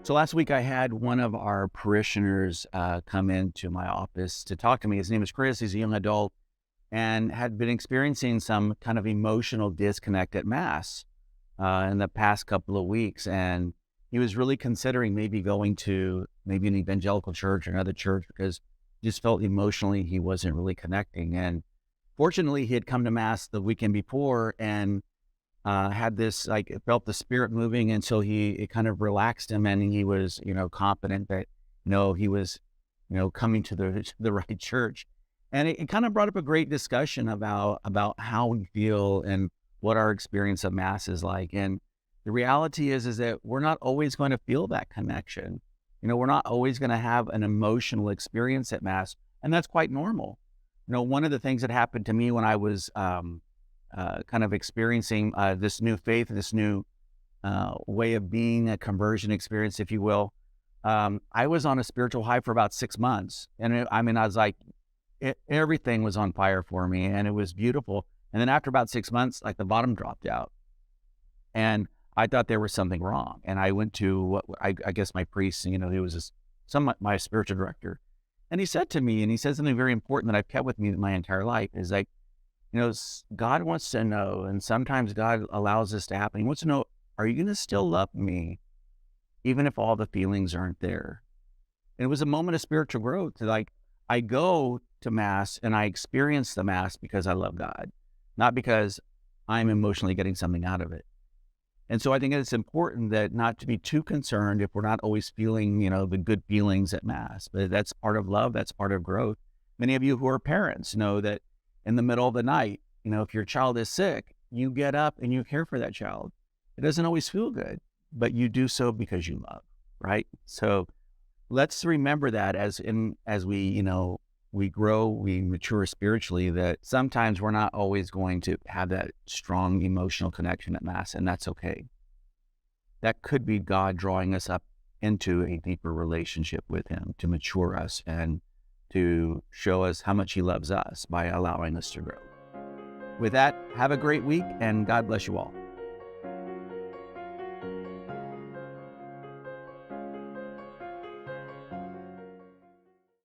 So last week I had one of our parishioners come into my office to talk to me. His name is Chris. He's a young adult and had been experiencing some kind of emotional disconnect at Mass in the past couple of weeks. And he was really considering maybe going to maybe an evangelical church or another church because he just felt emotionally he wasn't really connecting. And fortunately, he had come to Mass the weekend before and had this like felt the spirit moving, and so it kind of relaxed him, and he was confident that he was coming to the right church, and it kind of brought up a great discussion about how we feel and what our experience of Mass is like. And the reality is that we're not always going to feel that connection. We're not always going to have an emotional experience at Mass, and that's quite normal. One of the things that happened to me when I was kind of experiencing this new faith, this new way of being, a conversion experience, if you will. I was on a spiritual high for about 6 months. And I was like, everything was on fire for me and it was beautiful. And then after about 6 months, like the bottom dropped out. And I thought there was something wrong. And I went to I guess my priest, he was my spiritual director. And he said to me, and he said something very important that I've kept with me my entire life, is like, God wants to know, and sometimes God allows this to happen. He wants to know, are you going to still love me, even if all the feelings aren't there? And it was a moment of spiritual growth. Like, I go to Mass and I experience the Mass because I love God, not because I'm emotionally getting something out of it. And so I think it's important that not to be too concerned if we're not always feeling, the good feelings at Mass. But that's part of love. That's part of growth. Many of you who are parents know that in the middle of the night, if your child is sick, you get up and you care for that child. It doesn't always feel good, but you do so because you love, right? So let's remember that as we grow, we mature spiritually, that sometimes we're not always going to have that strong emotional connection at Mass, and that's okay. That could be God drawing us up into a deeper relationship with Him to mature us and to show us how much He loves us by allowing us to grow. With that, have a great week and God bless you all.